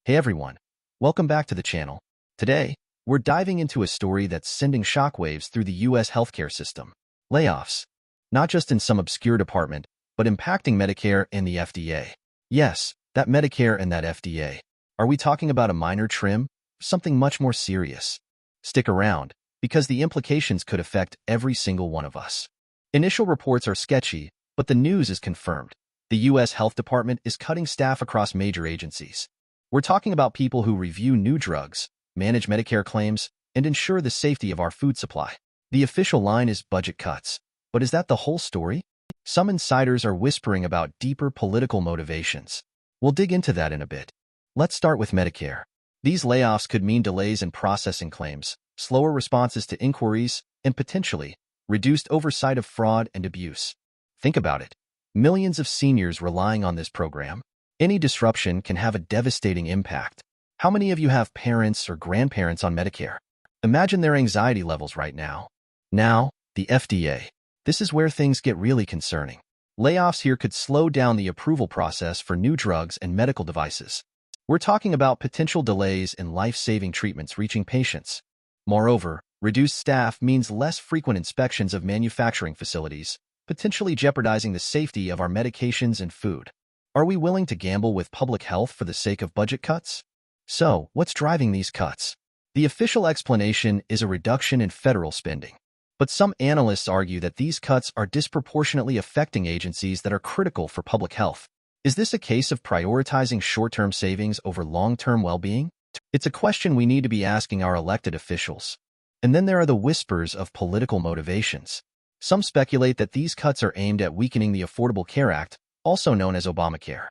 Hey everyone, welcome back to the channel. Today, we're diving into a story that's sending shockwaves through the US healthcare system. Layoffs. Not just in some obscure department, but impacting Medicare and the FDA. Yes, that Medicare and that FDA. Are we talking about a minor trim? Something much more serious? Stick around, because the implications could affect every single one of us. Initial reports are sketchy, but the news is confirmed. The US Health Department is cutting staff across major agencies. We're talking about people who review new drugs, manage Medicare claims, and ensure the safety of our food supply. The official line is budget cuts. But is that the whole story? Some insiders are whispering about deeper political motivations. We'll dig into that in a bit. Let's start with Medicare. These layoffs could mean delays in processing claims, slower responses to inquiries, and potentially reduced oversight of fraud and abuse. Think about it. Millions of seniors relying on this program. Any disruption can have a devastating impact. How many of you have parents or grandparents on Medicare? Imagine their anxiety levels right now. Now, the FDA. This is where things get really concerning. Layoffs here could slow down the approval process for new drugs and medical devices. We're talking about potential delays in life-saving treatments reaching patients. Moreover, reduced staff means less frequent inspections of manufacturing facilities, potentially jeopardizing the safety of our medications and food. Are we willing to gamble with public health for the sake of budget cuts? So, what's driving these cuts? The official explanation is a reduction in federal spending. But some analysts argue that these cuts are disproportionately affecting agencies that are critical for public health. Is this a case of prioritizing short-term savings over long-term well-being? It's a question we need to be asking our elected officials. And then there are the whispers of political motivations. Some speculate that these cuts are aimed at weakening the Affordable Care Act, also known as Obamacare.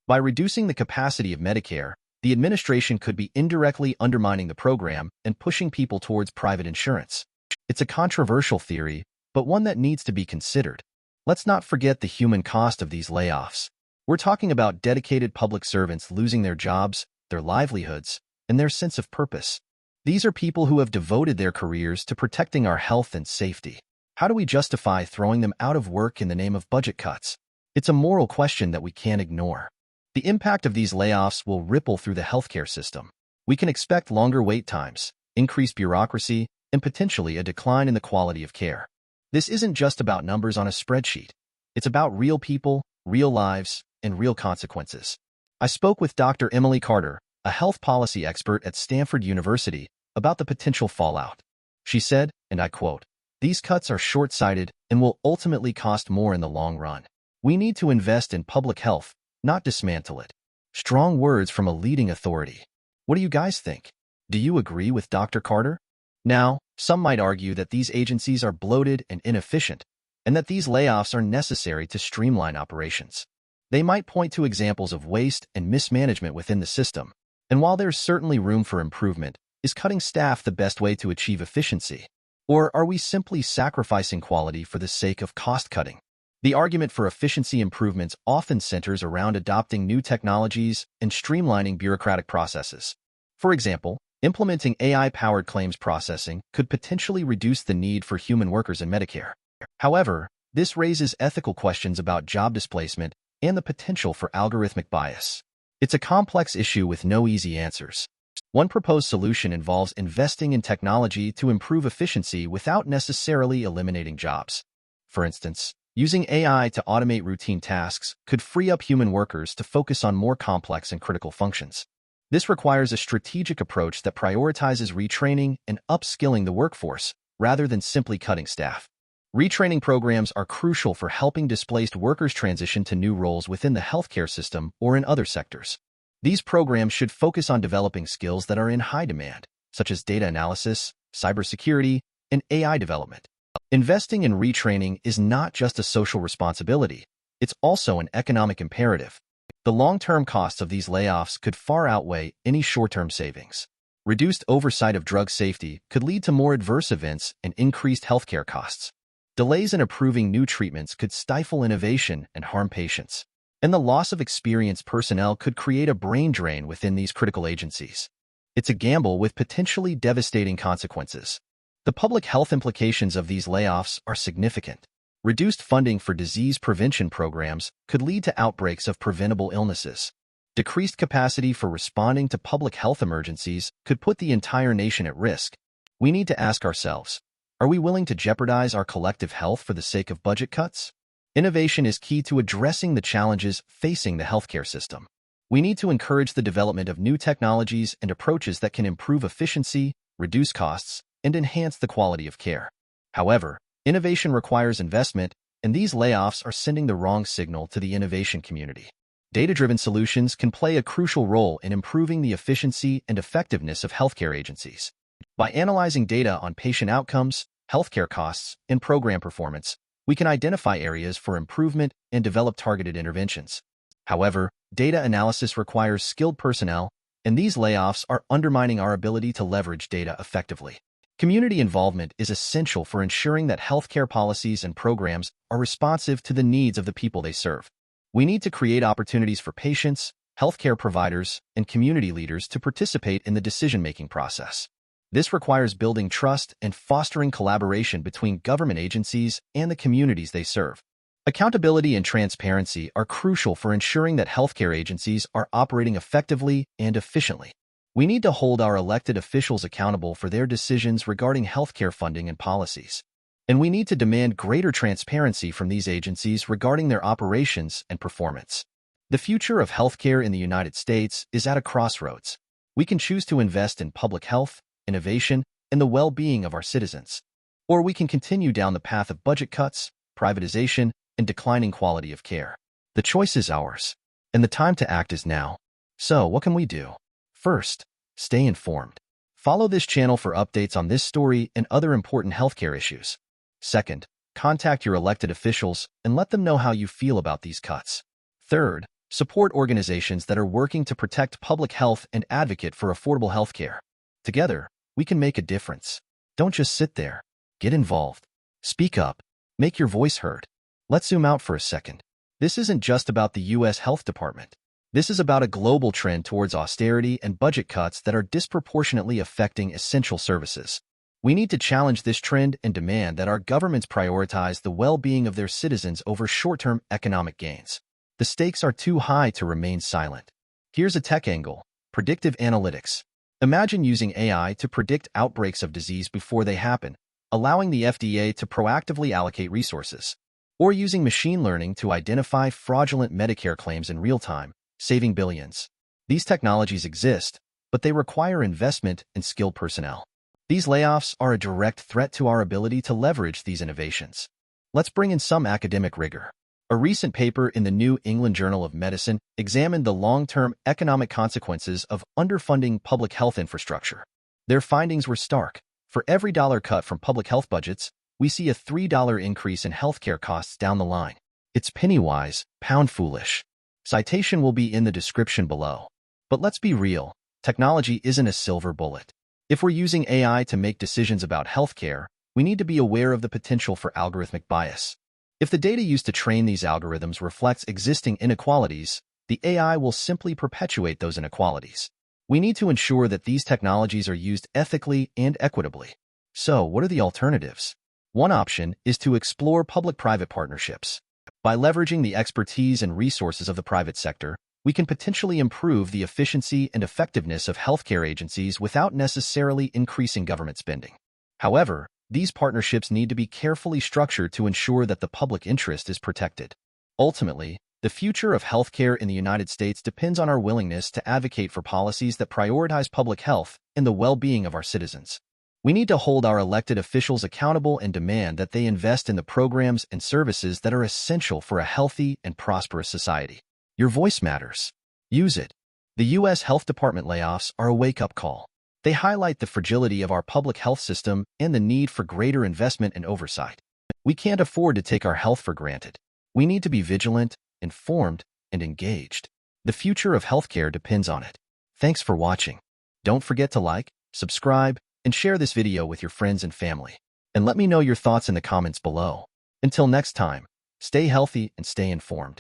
By reducing the capacity of Medicare, the administration could be indirectly undermining the program and pushing people towards private insurance. It's a controversial theory, but one that needs to be considered. Let's not forget the human cost of these layoffs. We're talking about dedicated public servants losing their jobs, their livelihoods, and their sense of purpose. These are people who have devoted their careers to protecting our health and safety. How do we justify throwing them out of work in the name of budget cuts? It's a moral question that we can't ignore. The impact of these layoffs will ripple through the healthcare system. We can expect longer wait times, increased bureaucracy, and potentially a decline in the quality of care. This isn't just about numbers on a spreadsheet. It's about real people, real lives, and real consequences. I spoke with Dr. Emily Carter, a health policy expert at Stanford University, about the potential fallout. She said, and I quote, "These cuts are short-sighted and will ultimately cost more in the long run. We need to invest in public health, not dismantle it." Strong words from a leading authority. What do you guys think? Do you agree with Dr. Carter? Now, some might argue that these agencies are bloated and inefficient, and that these layoffs are necessary to streamline operations. They might point to examples of waste and mismanagement within the system. And while there's certainly room for improvement, is cutting staff the best way to achieve efficiency? Or are we simply sacrificing quality for the sake of cost-cutting? The argument for efficiency improvements often centers around adopting new technologies and streamlining bureaucratic processes. For example, implementing AI-powered claims processing could potentially reduce the need for human workers in Medicare. However, this raises ethical questions about job displacement and the potential for algorithmic bias. It's a complex issue with no easy answers. One proposed solution involves investing in technology to improve efficiency without necessarily eliminating jobs. For instance, using AI to automate routine tasks could free up human workers to focus on more complex and critical functions. This requires a strategic approach that prioritizes retraining and upskilling the workforce rather than simply cutting staff. Retraining programs are crucial for helping displaced workers transition to new roles within the healthcare system or in other sectors. These programs should focus on developing skills that are in high demand, such as data analysis, cybersecurity, and AI development. Investing in retraining is not just a social responsibility, it's also an economic imperative. The long-term costs of these layoffs could far outweigh any short-term savings. Reduced oversight of drug safety could lead to more adverse events and increased healthcare costs. Delays in approving new treatments could stifle innovation and harm patients. And the loss of experienced personnel could create a brain drain within these critical agencies. It's a gamble with potentially devastating consequences. The public health implications of these layoffs are significant. Reduced funding for disease prevention programs could lead to outbreaks of preventable illnesses. Decreased capacity for responding to public health emergencies could put the entire nation at risk. We need to ask ourselves, are we willing to jeopardize our collective health for the sake of budget cuts? Innovation is key to addressing the challenges facing the healthcare system. We need to encourage the development of new technologies and approaches that can improve efficiency, reduce costs, and enhance the quality of care. However, innovation requires investment, and these layoffs are sending the wrong signal to the innovation community. Data-driven solutions can play a crucial role in improving the efficiency and effectiveness of healthcare agencies. By analyzing data on patient outcomes, healthcare costs, and program performance, we can identify areas for improvement and develop targeted interventions. However, data analysis requires skilled personnel, and these layoffs are undermining our ability to leverage data effectively. Community involvement is essential for ensuring that healthcare policies and programs are responsive to the needs of the people they serve. We need to create opportunities for patients, healthcare providers, and community leaders to participate in the decision-making process. This requires building trust and fostering collaboration between government agencies and the communities they serve. Accountability and transparency are crucial for ensuring that healthcare agencies are operating effectively and efficiently. We need to hold our elected officials accountable for their decisions regarding healthcare funding and policies. And we need to demand greater transparency from these agencies regarding their operations and performance. The future of healthcare in the United States is at a crossroads. We can choose to invest in public health, innovation, and the well-being of our citizens. Or we can continue down the path of budget cuts, privatization, and declining quality of care. The choice is ours, and the time to act is now. So, what can we do? First, stay informed. Follow this channel for updates on this story and other important healthcare issues. Second, contact your elected officials and let them know how you feel about these cuts. Third, support organizations that are working to protect public health and advocate for affordable healthcare. Together, we can make a difference. Don't just sit there. Get involved. Speak up. Make your voice heard. Let's zoom out for a second. This isn't just about the U.S. Health Department. This is about a global trend towards austerity and budget cuts that are disproportionately affecting essential services. We need to challenge this trend and demand that our governments prioritize the well-being of their citizens over short-term economic gains. The stakes are too high to remain silent. Here's a tech angle: predictive analytics. Imagine using AI to predict outbreaks of disease before they happen, allowing the FDA to proactively allocate resources. Or using machine learning to identify fraudulent Medicare claims in real time, saving billions. These technologies exist, but they require investment and skilled personnel. These layoffs are a direct threat to our ability to leverage these innovations. Let's bring in some academic rigor. A recent paper in the New England Journal of Medicine examined the long-term economic consequences of underfunding public health infrastructure. Their findings were stark. For every dollar cut from public health budgets, we see a $3 increase in healthcare costs down the line. It's penny-wise, pound-foolish. Citation will be in the description below. But let's be real, technology isn't a silver bullet. If we're using AI to make decisions about healthcare, we need to be aware of the potential for algorithmic bias. If the data used to train these algorithms reflects existing inequalities, the AI will simply perpetuate those inequalities. We need to ensure that these technologies are used ethically and equitably. So, what are the alternatives? One option is to explore public-private partnerships. By leveraging the expertise and resources of the private sector, we can potentially improve the efficiency and effectiveness of healthcare agencies without necessarily increasing government spending. However, these partnerships need to be carefully structured to ensure that the public interest is protected. Ultimately, the future of healthcare in the United States depends on our willingness to advocate for policies that prioritize public health and the well-being of our citizens. We need to hold our elected officials accountable and demand that they invest in the programs and services that are essential for a healthy and prosperous society. Your voice matters. Use it. The U.S. Health Department layoffs are a wake-up call. They highlight the fragility of our public health system and the need for greater investment and oversight. We can't afford to take our health for granted. We need to be vigilant, informed, and engaged. The future of healthcare depends on it. Thanks for watching. Don't forget to like, subscribe, and share this video with your friends and family. And let me know your thoughts in the comments below. Until next time, stay healthy and stay informed.